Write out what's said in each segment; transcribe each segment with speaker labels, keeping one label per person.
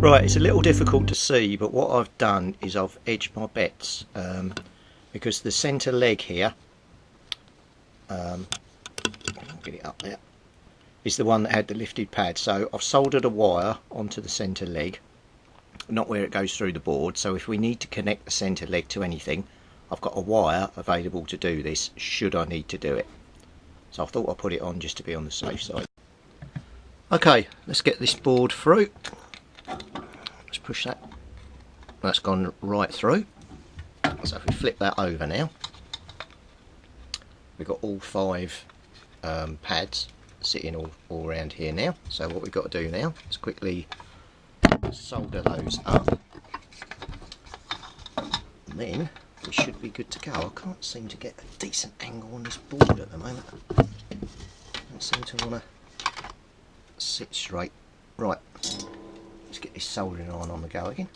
Speaker 1: Right, it's a little difficult to see, but what I've done is I've edged my bets because the centre leg here, I'll get it up there, is the one that had the lifted pad. So I've soldered a wire onto the centre leg, not where it goes through the board, so if we need to connect the centre leg to anything, I've got a wire available to do this should I need to do it. So I thought I'd put it on just to be on the safe side. Okay, let's get this board through. Let's push that. That's gone right through. So if we flip that over now, we've got all 5 pads sitting all around here now. So what we've got to do now is quickly solder those up, and then we should be good to go. I can't seem to get a decent angle on this board at the moment. Don't seem to want to sit straight. Right, let's get this soldering iron on the go again.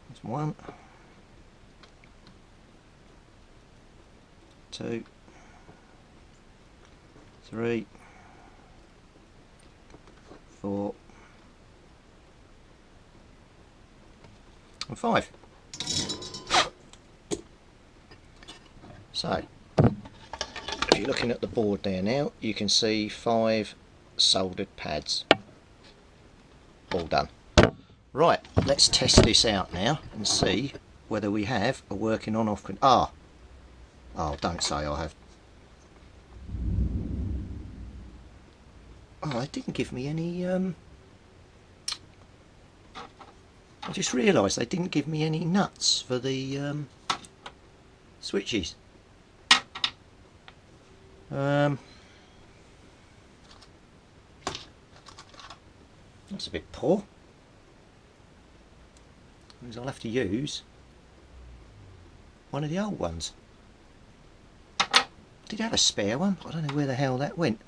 Speaker 1: There's 1, 2, 3, 4 and 5. So if you're looking at the board there now, you can see 5 soldered pads all done. Right, let's test this out now and see whether we have a working on off. Oh, don't say I have. Oh, it didn't give me any I just realised they didn't give me any nuts for the switches. That's a bit poor. Means I'll have to use one of the old ones. Did I have a spare one? I don't know where the hell that went.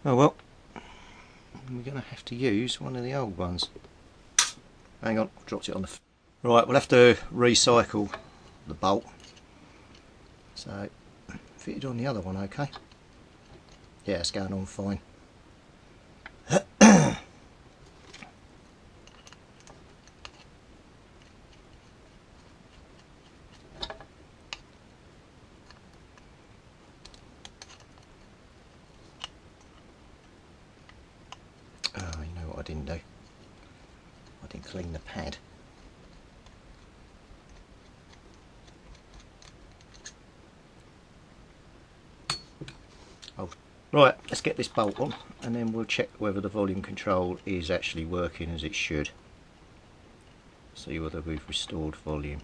Speaker 1: Oh well, we're going to have to use one of the old ones. Hang on, I've dropped it on the... Right, we'll have to recycle the bolt. So, fitted on the other one, okay? Yeah, it's going on fine. Oh, you know what I didn't do? I didn't clean the pad. Oh, right, let's get this bolt on and then we'll check whether the volume control is actually working as it should. See whether we've restored volume.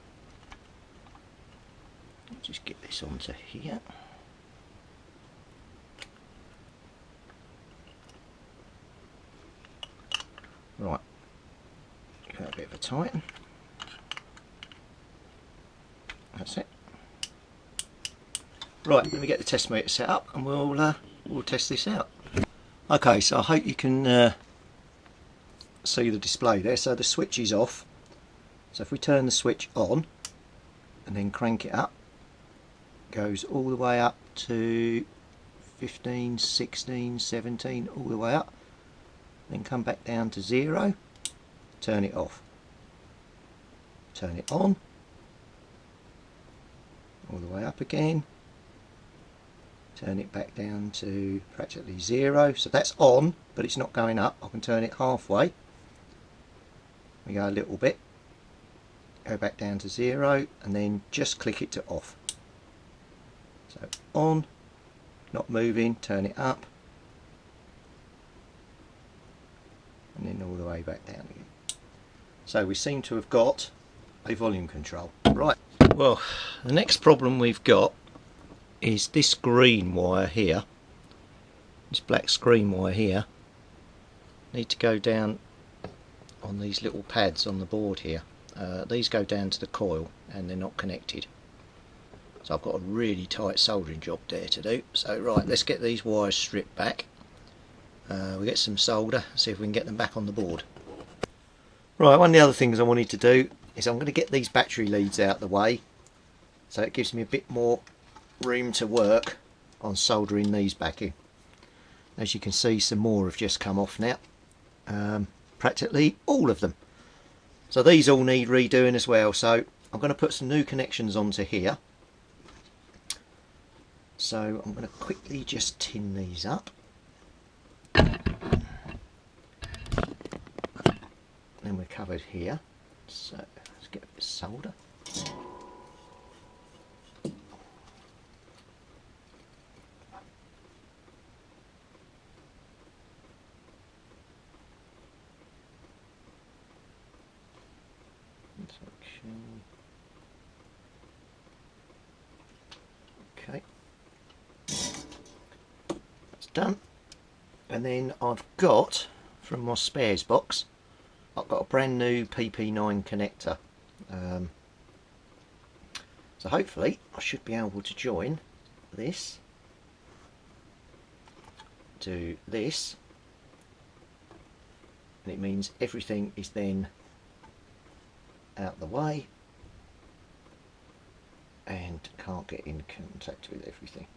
Speaker 1: Let's just get this onto here. Right, give that a bit of a tighten. That's it. Right, let me get the test meter set up and we'll test this out. Okay, so I hope you can see the display there. So the switch is off. So if we turn the switch on and then crank it up, it goes all the way up to 15, 16, 17, all the way up. Then come back down to 0, turn it off, turn it on, all the way up again, turn it back down to practically 0. So that's on, but it's not going up. I can turn it halfway. We go a little bit, go back down to 0, and then just click it to off. So on, not moving, turn it up, and then all the way back down again. So we seem to have got a volume control. Right, well, the next problem we've got is this green wire here, this black screen wire here, need to go down on these little pads on the board here. These go down to the coil and they're not connected. So I've got a really tight soldering job there to do. So right, let's get these wires stripped back. We'll get some solder, see if we can get them back on the board. Right, one of the other things I wanted to do is I'm going to get these battery leads out the way, so it gives me a bit more room to work on soldering these back in. As you can see, some more have just come off now, practically all of them. So these all need redoing as well, so I'm going to put some new connections onto here. So I'm going to quickly just tin these up. Then we're covered here, so let's get a bit of solder. Okay, that's done. And then I've got, from my spares box, I've got a brand new PP9 connector. So hopefully I should be able to join this to this, and it means everything is then out the way and can't get in contact with everything.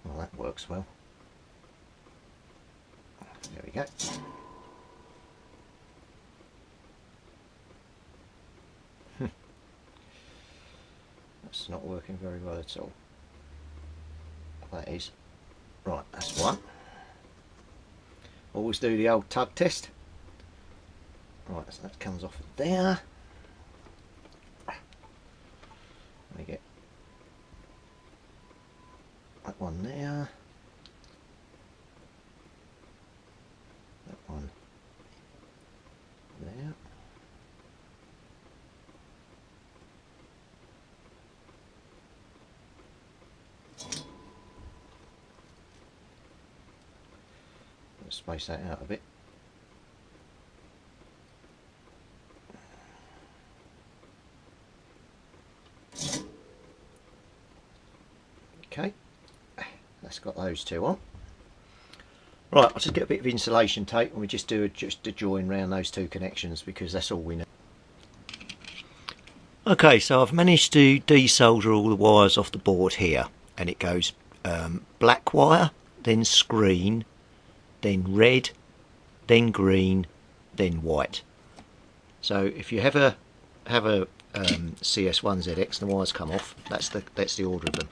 Speaker 1: Well, that works well. There we go. That's not working very well at all. That is. Right, that's one. Always do the old tug test. Right, so that comes off there. We get that one there. That one there. Let's space that out a bit. Okay, that's got those two on. Right, I'll just get a bit of insulation tape and we just do a join around those two connections because that's all we need. Okay, so I've managed to desolder all the wires off the board here, and it goes black wire, then screen, then red, then green, then white. So if you have a CS1ZX and the wires come off, that's the order of them.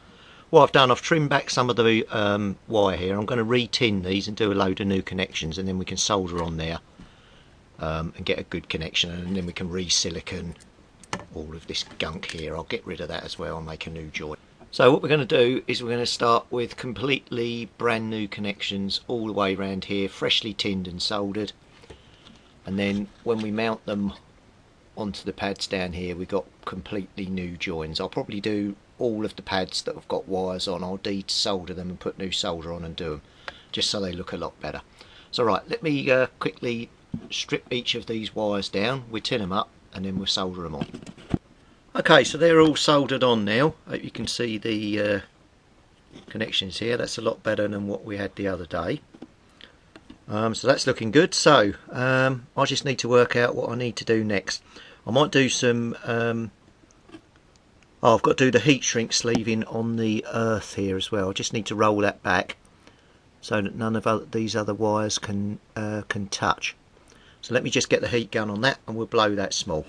Speaker 1: What I've done, I've trimmed back some of the wire here. I'm going to re-tin these and do a load of new connections, and then we can solder on there and get a good connection, and then we can re-silicon all of this gunk here. I'll get rid of that as well and make a new joint. So what we're going to do is we're going to start with completely brand new connections all the way around here, freshly tinned and soldered, and then when we mount them onto the pads down here, we've got completely new joins. I'll probably do all of the pads that have got wires on. I'll desolder them and put new solder on and do them, just so they look a lot better. So right, let me quickly strip each of these wires down, we tin them up, and then we'll solder them on. Okay, so they're all soldered on now. Hope you can see the connections here. That's a lot better than what we had the other day. So that's looking good. So I just need to work out what I need to do next. I might do some I've got to do the heat shrink sleeving on the earth here as well. I just need to roll that back so that none of these other wires can touch. So let me just get the heat gun on that and we'll blow that small.